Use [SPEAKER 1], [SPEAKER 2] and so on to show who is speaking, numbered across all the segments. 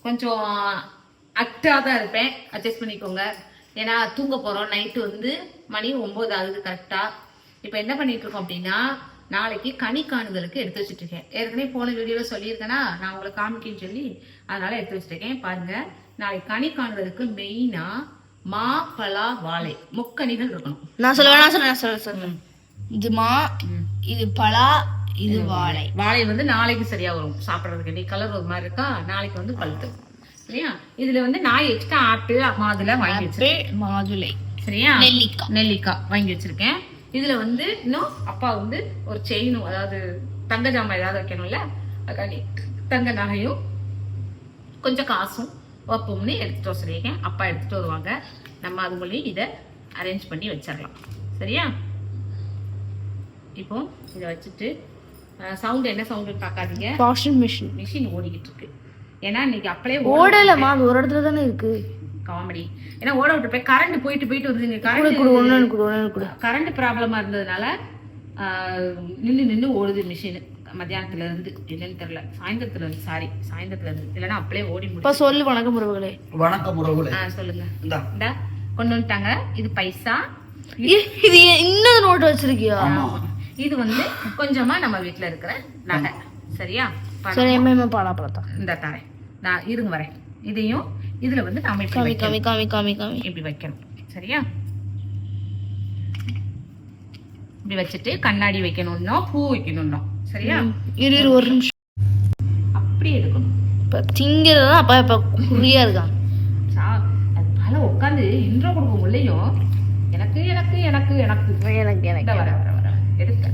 [SPEAKER 1] கொஞ்சம் ஆக்டாக தான் இருப்பேன், அட்ஜஸ்ட் பண்ணிக்கோங்க. ஏன்னா தூங்க போகிறோம். நைட்டு வந்து மணி 9 ஆகுது கரெக்டாக. இப்போ என்ன பண்ணிட்டு இருக்கோம் அப்படின்னா, நாளைக்கு கனி காணுதலுக்கு எடுத்து வச்சுட்டு இருக்கேன். ஏற்கனவே போன வீடியோவில் சொல்லியிருக்கேன்னா நான் உங்களுக்கு காமிக்கன்னு சொல்லி அதனால எடுத்து வச்சுருக்கேன். பாருங்க, நாளைக்கு கனி காணுதலுக்கு மெயினாக மா, பலா, வாழை முக்கணிகள் இருக்கணும்.
[SPEAKER 2] நான் சொல்லுவேன். இது மா, இது பலா, இது வாழை.
[SPEAKER 1] வாழை வந்து நாளைக்கு சரியா வரும் சாப்பிட்றதுக்கு. நீ கலர் ஒரு மாதிரி இருக்கா, நாளைக்கு வந்து பழுத்து. சரியா? இதுல வந்து நான் எக்ஸ்ட்ரா ஆப்பிள் மாதுளை வாங்கி வச்சிருக்கேன்.
[SPEAKER 2] மாதுளை
[SPEAKER 1] சரியா? நெல்லிக்காய் வாங்கி வச்சிருக்கேன். இதுல வந்து இன்னும் அப்பா வந்து ஒரு செயினும், அதாவது தங்க ஜாமான் ஏதாவது வைக்கணும்ல, அதுக்காண்டி தங்க நகையும் கொஞ்சம் காசும் வைப்போம்னு எடுத்துட்டு வர சொல்லியிருக்கேன். அப்பா எடுத்துட்டு வருவாங்க. நம்ம அது மூலியம் இதை அரேஞ்ச் பண்ணி வச்சிடலாம். சரியா? இப்போ இதை வச்சுட்டு சவுண்ட் என்ன சவுண்ட் பார்க்காதீங்க.
[SPEAKER 2] வாஷிங்
[SPEAKER 1] மிஷின் ஓடிக்கிட்டு இருக்கு. ஏன்னா இன்னைக்கு அப்படியே
[SPEAKER 2] ஓடலமா, அது ஒரு இடத்துல தானே இருக்கு.
[SPEAKER 1] காமெடி. ஏன்னா ஓட விட்டு போய் கரண்ட் போயிட்டு வருதுங்க. கரண்ட் ப்ராப்ளமா இருந்ததுனால நின்று ஓடுது மிஷின். மத்தியானத்துல இருந்து இல்லைன்னு தெரியல, சாயந்தரத்துல இருந்து, சாயந்தரத்துல இருந்து, இல்லைன்னா அப்படியே ஓடி முடியும்.
[SPEAKER 2] சொல்லு. வணக்கம் உறவுகளே.
[SPEAKER 3] வணக்கம் உறவுகளே.
[SPEAKER 1] சொல்லுங்க. இந்த கொண்டு வந்துட்டாங்க. இது பைசா.
[SPEAKER 2] இது இன்னொரு நோட்டு வச்சிருக்கியா?
[SPEAKER 1] இது வந்து கொஞ்சமா நம்ம வீட்டுல இருக்கிற நகை. சரியா? இந்த தரேன் நான், இருங்க வரேன். இதையும் இதுல வந்து நாம இப்படி வைக்கணும். சரியா? இப்படி வச்சுட்டு கண்ணாடி வைக்கணும்னா, பூ வைக்கணும்னா. சரியா?
[SPEAKER 2] ஒரு நிமிஷம்
[SPEAKER 1] அப்படி எடுக்கணும்.
[SPEAKER 2] இப்ப திங்கிறதா அப்பா இப்ப குறியா இருக்கான்.
[SPEAKER 1] அது பல உட்காந்து இன்ட்ரோ கொடுக்க முடியும். எனக்கு எனக்கு எனக்கு எனக்கு எனக்கு எனக்கு வர வர வர எடுக்க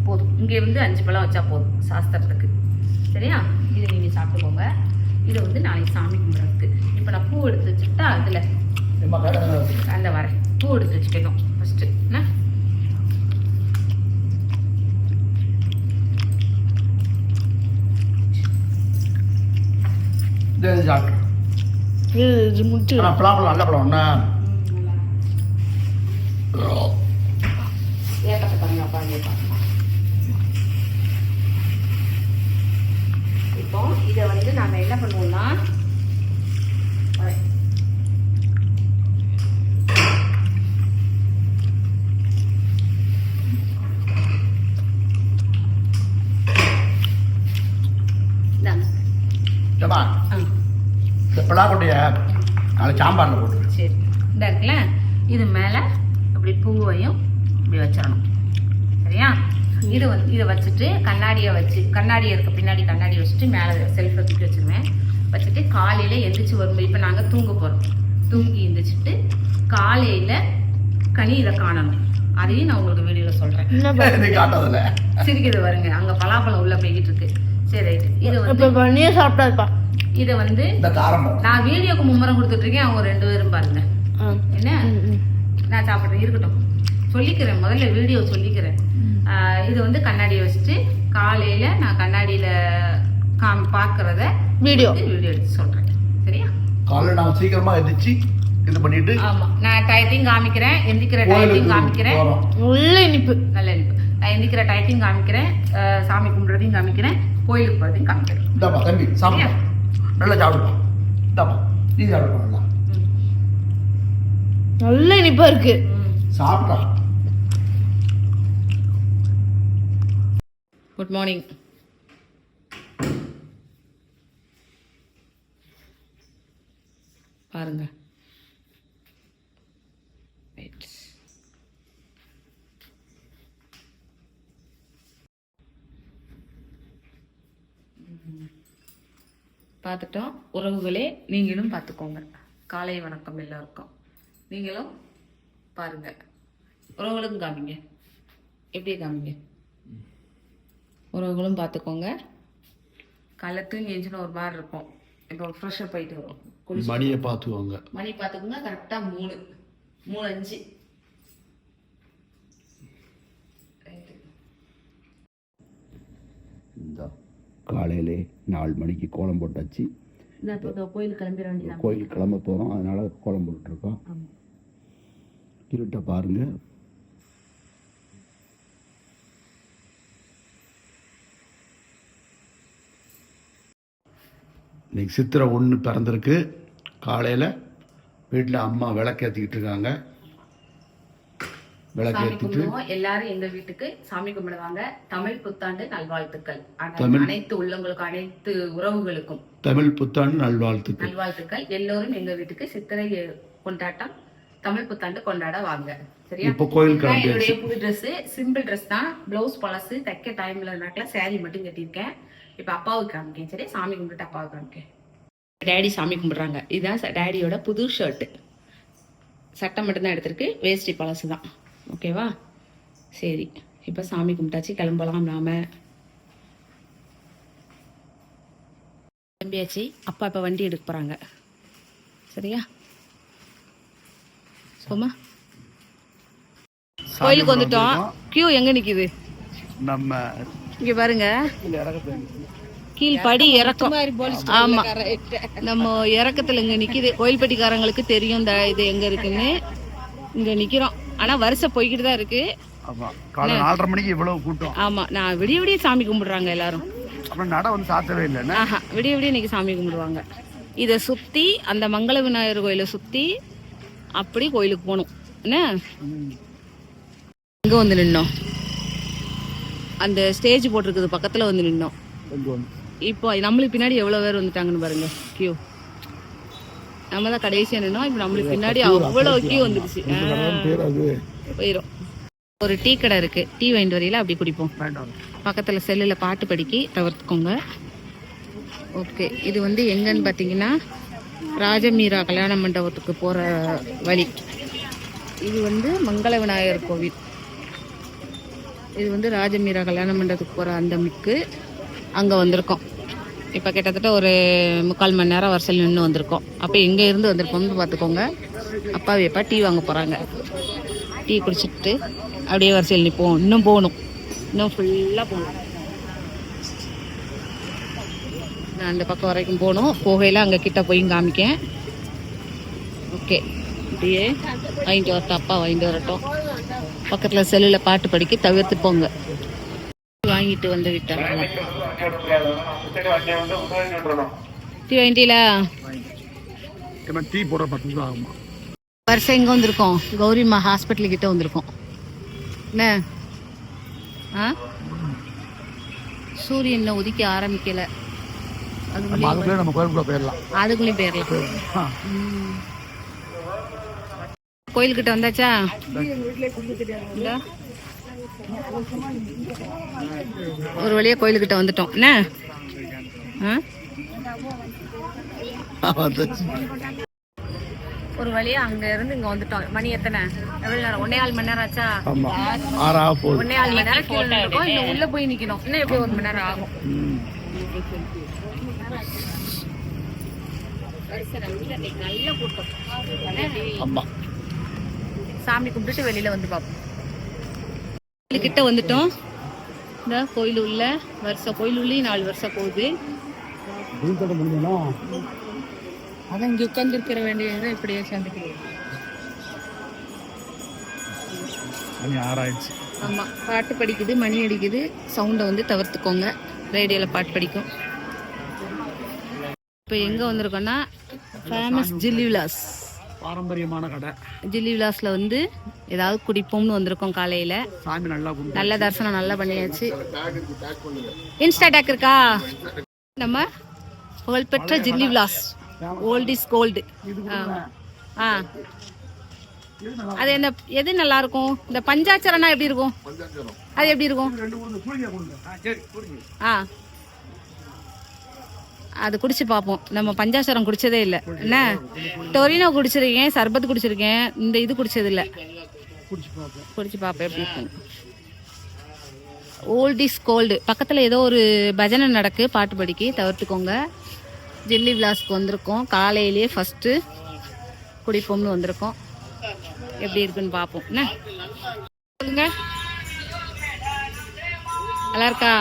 [SPEAKER 1] போதும். இங்கே வந்து 5 பழம் வச்சா போதும் சாஸ்திரத்துக்கு. சரியா? இது நீங்க சாப்பிட்டுக்கோங்க. இதை வந்து நாளைக்கு சாமி கும்பிட்றதுக்கு. இப்போ நான் பூ எடுத்து வச்சுட்டா அதுல அந்த வரேன். பூ எடுத்து வச்சுக்கணும் ஃபர்ஸ்ட். என்ன
[SPEAKER 3] நல்ல பழம்
[SPEAKER 1] ஏக்கத்தை பாருங்க. அப்பா இப்போ இதை வந்து நாம என்ன பண்ணுவோம்னா,
[SPEAKER 3] பலாக்கொட்டைய சாம்பார்ல போட்டு.
[SPEAKER 1] சரி, இந்த இருக்குல்ல, இது மேல அப்படி பூவையும் இப்படி வச்சிடணும். சரியா? இது வந்து இதை வச்சுட்டு கண்ணாடியை இருக்க பின்னாடி கண்ணாடி வச்சுட்டு மேலே செல்ஃபை தூக்கி வச்சுருவேன். வச்சுட்டு காலையில எந்திரிச்சு வரும்போது, இப்போ நாங்கள் தூங்க போகிறோம், தூங்கி எந்திரிச்சிட்டு காலையில கனி இதை காணணும். அதையும் நான் உங்களுக்கு வீடியோவில் சொல்கிறேன். சிரிக்கிறது வருங்க, அங்கே பலாப்பழம் உள்ள போய்கிட்டு இருக்கு. சரி ரைட்டு. இது வந்து
[SPEAKER 2] சாப்பிட்டா
[SPEAKER 1] இதை வந்து நான் வீடியோக்கு மும்முரம் கொடுத்துட்டு இருக்கேன். அவங்க 2 பேரும் பாருங்க. என்ன நான் சாப்பிட்றேன், இருக்கட்டும், சொல்லிக்கிறேன், முதல்ல வீடியோ சொல்லிக்கிறேன். இது வந்து கண்ணாடியை வச்சுட்டு காலையில நான் கண்ணாடியில பாக்குறத வீடியோ எடுத்து சொல்றேன். சரியா?
[SPEAKER 3] காலையில நான் சீக்கிரமா எந்திரிச்சு இது பண்ணிட்டு,
[SPEAKER 1] ஆமா, நான் டைட்டிங் காமிக்கிறேன், எந்திக்கிற டைட்டிங் காமிக்கிறேன்.
[SPEAKER 2] நல்ல இனிப்பு.
[SPEAKER 1] நான் எந்திக்கிற டைட்டிங் காமிக்கிறேன், சாமி கும்பிடுறதையும் காமிக்கிறேன், கோயிலுக்கு போறதையும் காமிக்கிறேன்.
[SPEAKER 3] இந்தாப்பா தம்பி சாப்பிடு, நல்லா சாப்பிடுப்பா. இந்தாப்பா நீ சாப்பிடுப்பா.
[SPEAKER 2] நல்ல இனிப்பா இருக்கு.
[SPEAKER 3] சாப்பிட்டா.
[SPEAKER 1] Good morning. பாருங்க, பார்த்துட்டோம். உறவுகளே, நீங்களும் பார்த்துக்கோங்க. காலை வணக்கம் எல்லாருக்கும். நீங்களும் பாருங்க, உறவுகளுக்கும் காமிங்க. எப்படி காமிங்க, உறவுகளும் பார்த்துக்கோங்க. காலைல தூங்கி எழுந்துன்னு ஒரு மாதிரி இருக்கும். இப்போ ஃப்ரெஷ்ஷப் போயிட்டு வரும்.
[SPEAKER 3] மணியை பார்த்துக்கோங்க.
[SPEAKER 1] மணி பார்த்துக்கோங்க. கரெக்டாக 3:05.
[SPEAKER 3] இந்த காலையிலே 4 மணிக்கு கோலம் போட்டாச்சு.
[SPEAKER 1] கோயில் கிளம்பிட வேண்டியது.
[SPEAKER 3] கோயில் கிளம்ப போகிறோம், அதனால கோலம் போட்டுருக்கோம். இருட்டை பாருங்க. இன்னைக்கு சித்திரை 1 பிறந்திருக்கு. காலையில் வீட்டில் அம்மா விளக்கேற்றிக்கிட்டு இருக்காங்க.
[SPEAKER 1] சாமி
[SPEAKER 3] விளக்கேற்றிட்டு
[SPEAKER 1] கும்பிடுவோம். எல்லாரும் எங்க வீட்டுக்கு சாமி கும்பிடுவாங்க. தமிழ் புத்தாண்டு நல்வாழ்த்துக்கள். அனைத்து உள்ளங்களுக்கும், அனைத்து உறவுகளுக்கும்
[SPEAKER 3] தமிழ் புத்தாண்டு நல்வாழ்த்துக்கள்.
[SPEAKER 1] நல்வாழ்த்துக்கள். எல்லோரும் எங்க வீட்டுக்கு சித்திரை கொண்டாட்டம், தமிழ் புத்தாண்டு கொண்டாட வாங்க. சரியா?
[SPEAKER 3] இப்போ கோயில் கிளம்பியாச்சு.
[SPEAKER 1] என்னுடைய புது ட்ரெஸ், சிம்பிள் ட்ரெஸ் தான். பிளவுஸ் பழசு, தைக்க டைம்ல சாரி மட்டும் கட்டியிருக்கேன். இப்ப அப்பாவுக்கு காமிக்கேன். சரி, சாமி கும்பிட்டு அப்பாவுக்கு காமிக்கேன். டேடி சாமி கும்பிடுறாங்க. இதுதான் டேடியோட புது ஷர்ட். சட்டை மட்டும்தான் எடுத்திருக்கு, வேஷ்டி பழசு தான். ஓகேவா? சரி, இப்போ சாமி கும்பிட்டாச்சு, கிளம்பலாம் நாம. கிளம்பியாச்சு. அப்பா இப்போ வண்டி எடுக்க போகிறாங்க. சரியா? போமா, கோயிலுக்கு வந்துட்டோம். கியூ எங்க நிக்குது?
[SPEAKER 3] நம்ம
[SPEAKER 1] இங்க பாருங்க, கீழ் படி இறக்கம். ஆமா, நம்ம இறக்கத்துல இங்க நிக்குது. கோயில்பட்டிக்காரங்களுக்கு தெரியும் இந்த இது எங்க இருக்குன்னு. இங்க நிக்கிறோம். ஆனா வருஷம் போய்கிட்டு தான் இருக்கு.
[SPEAKER 3] ஆமா, காலை 4:30 மணிக்கு இவ்வளவு கூட்டம்.
[SPEAKER 1] ஆமா, நான் விடிய விடிய சாமி கும்பிடுறாங்க எல்லாரும்.
[SPEAKER 3] அப்புறம் நட வந்து சாத்தவே இல்லை.
[SPEAKER 1] ஆஹா, விடிய விடிய இன்னைக்கு சாமி கும்பிடுவாங்க. இதை சுத்தி அந்த மங்கள விநாயகர் கோயிலை சுத்தி அப்படி கோயிலுக்கு போகணும். என்ன இங்க வந்து நின்னோம், அந்த ஸ்டேஜ் போட்டிருக்குது பக்கத்துல வந்து நின்னோம். இப்போ நம்மளுக்கு பின்னாடி எவ்வளவு பேர் வந்துட்டாங்கன்னு பாருங்க. கியூ நம்ம தான் கடைசியா நின்னோம். இப்போ நம்மளுக்கு பின்னாடி அவ்வளவு கியூ வந்துருச்சு. போயிரும். ஒரு டீ கடை இருக்கு, டீ வாங்கிட்டு வரையில அப்படி குடிப்போம். பக்கத்துல செல்லுல பாட்டு படிக்கி தவிர்த்துக்கோங்க. ஓகே, இது வந்து எங்கன்னு பாத்தீங்கன்னா ராஜமீரா கல்யாண மண்டபத்துக்கு போற வழி. இது வந்து மங்கள விநாயகர் கோவில். இது வந்து ராஜமீரா கல்யாண மண்டபத்துக்கு போற அந்த மிக்கு அங்க வந்திருக்கோம். இப்போ கிட்டத்தட்ட ஒரு 3/4 மணி நேரம் வரிசையில் நின்று வந்திருக்கோம். அப்போ எங்கே இருந்து வந்திருக்கோம்னு பார்த்துக்கோங்க. அப்பாவே எப்பா டீ வாங்க போகிறாங்க. டீ குடிச்சிட்டு அப்படியே வரிசையில் நிற்போம். இன்னும் போகணும், இன்னும் ஃபுல்லாக போகணும். நான் அந்த பக்கம் வரைக்கும் போகணும். போகையில் அங்கே கிட்ட போய் காமிக்கேன். ஓகே, அப்படியே வாங்கிட்டு வரட்டும், அப்பா வாங்கிட்டு வரட்டும். பக்கத்தில் செல்லில் பாட்டு படிக்க தவிர்த்து போங்க. வாங்கிட்டு வந்து விட்டாங்க. டீ வாங்கிட்டீங்களா?
[SPEAKER 3] டீ போடுற 10 நிமிஷம் ஆகுமா?
[SPEAKER 1] வருஷம் எங்கே வந்திருக்கோம்? கௌரிமா ஹாஸ்பிட்டல் கிட்ட வந்திருக்கோம். என்ன சூரியன் உதிக்க ஆரம்பிக்கல,
[SPEAKER 3] அதுக்குள்ளே நம்ம கோயிலுக்குள்ள போயிடலாம்.
[SPEAKER 1] அதுக்குள்ளேயும் போயிடலாம். கோயில்கிட்ட வந்தாச்சா? ஒரு வழியா கோயிலுக்கிட்ட வந்துட்டோம். என்ன ஒரு வழியா அங்க இருந்து இங்க வந்துட்டோம். மணி எத்தனை? எவ்வளவு நேரம்? 1.25 மணி நேரம் ஆச்சா? 1.25 மணி நேரம் கீழே இருக்கோம். இன்னும் உள்ள போய் நிக்கணும். இன்னும் எப்படி 1 மணி நேரம் ஆகும்? நல்ல கூட்டம். சாமி கும்பிட்டுட்டு வெளியில வந்து பார்ப்போம். கிட்ட வந்துட்டோம். இந்த கோயில் உள்ள வருஷம், கோயில் உள்ளே 4 வருஷம் போகுது. அதான் இங்க உட்கார்ந்து இருக்கிற வேண்டியது இப்படியே சேர்ந்துக்கிறேன். ஆமா, பாட்டு படிக்குது, மணி அடிக்குது. சவுண்டை வந்து தவிர்த்துக்கோங்க. ரேடியோல பாட்டு படிக்கும். இப்போ எங்க வந்திருக்கோம்னா ஃபேமஸ் ஜில்லி விலாஸ்,
[SPEAKER 3] பாரம்பரியமான கடை.
[SPEAKER 1] ஜில்லி விலாஸ்ல வந்து ஏதாவது குடிப்போம்னு வந்திருக்கோம். காலையில
[SPEAKER 3] சாமி
[SPEAKER 1] நல்ல தரிசனம் நல்லா பண்ணியாச்சு. இன்ஸ்டா டேக் இருக்கா? நம்ம புகழ்பெற்ற Jilli Vilas, old is gold. அது என்ன, எது நல்லா இருக்கும்? இந்த பஞ்சாச்சரனா எப்படி இருக்கும்? அது எப்படி இருக்கும்? அது குடிச்சு பார்ப்போம். நம்ம பஞ்சாசரம் குடிச்சதே இல்லை. என்ன, டொரினோ குடிச்சிருக்கேன், சர்பத் குடிச்சிருக்கேன், இந்த இது குடிச்சது இல்லை. குடிச்சு பார்ப்பேன் எப்படி இருக்கும். Old is gold. பக்கத்தில் ஏதோ ஒரு பஜனை நடக்கு, பாட்டு படிக்கி தவிர்த்துக்கோங்க. ஜில்லி விலாஸ்க்கு வந்திருக்கோம். காலையிலேயே ஃபஸ்ட்டு குடிப்போம்னு வந்திருக்கோம். எப்படி இருக்குன்னு பார்ப்போம். என்ன சொல்லுங்க, நல்லா இருக்கா?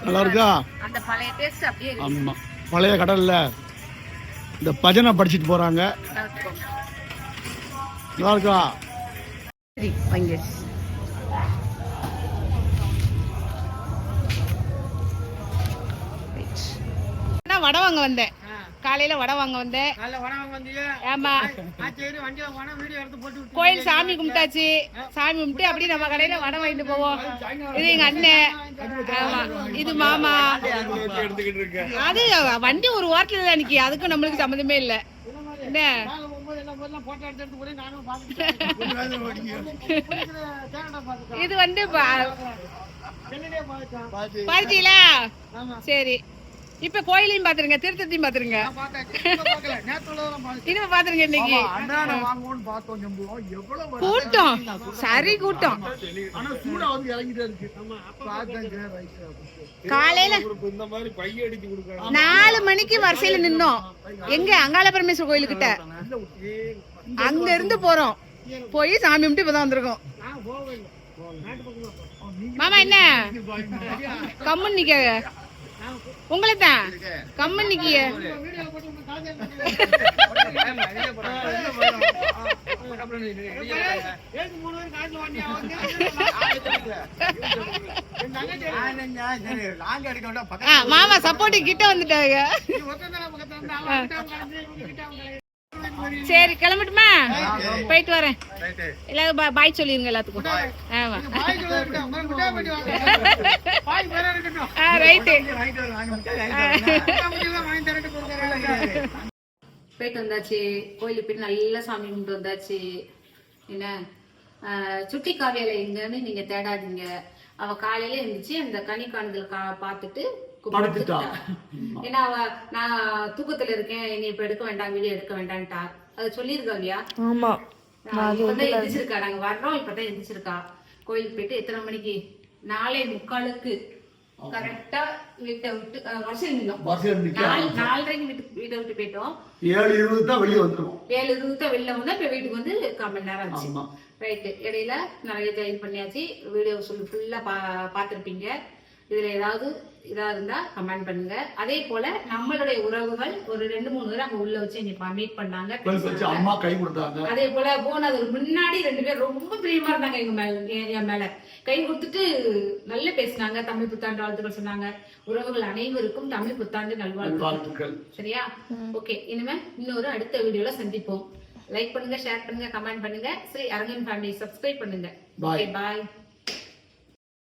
[SPEAKER 3] நல்லா இருக்கா?
[SPEAKER 1] அந்த பழைய டேஸ்ட் அப்படியே இருக்கு.
[SPEAKER 3] ஆமா, பழைய கடல்ல இந்த பஜனை படிச்சிட்டு போறாங்க. நல்லா இருக்கா?
[SPEAKER 1] சரி, வாங்கியாச்சு. இப்பதான் வடை வாங்க வந்தேன். காலையில வடை வாங்க வந்தேன். ஆமா, கோயில் சாமி கும்பிட்டாச்சு. சாமி கும்பிட்டு அப்படியே நம்ம கடையில வடை வாங்கிட்டு போவோம். இது எங்க அண்ணன். ஆமா, இது மாமா. அது வண்டி ஒரு ஓரத்துல தான் நிக்கி, அதுக்கும் நம்மளுக்கு சம்மந்தமே இல்ல. என்ன இது வந்து பாத்தீங்களா? சரி, இப்ப கோயிலையும் பாத்துருங்க, திருத்தத்தையும் பாத்துருங்க. இனிமே பாத்துருங்க. இன்னைக்கு கூட்டம் சரி, கூட்டம் காலையில 4 மணிக்கு வரிசையில நின்னோம். எங்க அங்காள பரமேஸ்வரர் கோயிலுக்கிட்ட. அங்க இருந்து போறோம், போய் சாமி கும்பிட்டு இப்பதான் வந்திருக்கோம். மாமா என்ன கம்மன் நிக்க? உங்களை தான் கம்மன் நிக்கிய. மாமா சப்போர்ட் கிட்ட வந்துட்டாங்க. சரி, கிளம்பட்டுமா? போயிட்டு வரேன். எல்லாரும் பாய் சொல்லிருங்க எல்லாத்துக்கும். ஆமா, ரைட்டு. போயிட்டு வந்தாச்சு. கோயிலுக்கு போய் நல்லா சாமி கும்பிட்டு வந்தாச்சு. என்ன சுட்டி காவியால எங்கன்னு நீங்க தேடாதீங்க. அவ காலையில இருந்துச்சு, அந்த கனி காணுதல் பார்த்துட்டு ஏன்னா அவ நான் தூக்கத்துல இருக்கேன், என்னை இப்ப எடுக்க வேண்டாம், வீடியோ எடுக்க வேண்டாம்ட்டா. அது சொல்லியிருக்கா இல்லையா? ஆமா, இப்பதான் எந்திரிச்சிருக்கா. நாங்க வர்றோம் இப்பதான் எந்திரிச்சிருக்கா. கோயிலுக்கு போயிட்டு எத்தனை மணிக்கு? 4:45 கரெக்டா வீட்டை விட்டு வருஷம் நின்னோம். 4:30 வீட்டை விட்டு போயிட்டோம்.
[SPEAKER 3] 7:20 தான் வெளியே வந்துருவோம்.
[SPEAKER 1] 7:20 தான் வெளில வந்தா இப்ப வீட்டுக்கு வந்து 1/4 மணி நேரம் ஆச்சு. ரைட்டு. இடையில நிறைய ஜாயின் பண்ணியாச்சு. வீடியோ ஃபுல்லா பாத்திருப்பீங்க. இதுல ஏதாவது இதா இருந்தா கமெண்ட் பண்ணுங்க. அதே போல நம்மளுடைய உறவுகள் ஒரு 2-3 பேர் அங்க உள்ள வச்சு என்னை மீட் பண்ணாங்க,
[SPEAKER 3] அம்மா கை கொடுத்தாங்க.
[SPEAKER 1] அதே போல போனது முன்னாடி 2 பேர் ரொம்ப பிரியமா இருந்தாங்க என் மேல. கை கொடுத்துட்டு நல்லா பேசினாங்க, தமிழ் புத்தாண்டு வாழ்த்துக்கள் சொன்னாங்க. உறவுகள் அனைவருக்கும் தமிழ் புத்தாண்டு நல்வாழ்த்துக்கள். சரியா? ஓகே, இனிமே இன்னொரு அடுத்த வீடியோல சந்திப்போம். லைக் பண்ணுங்க, ஷேர் பண்ணுங்க, கமெண்ட் பண்ணுங்க. ஸ்ரீ அரங்கன் ஃபேமிலி சப்ஸ்கிரைப் பண்ணுங்க. பாய்.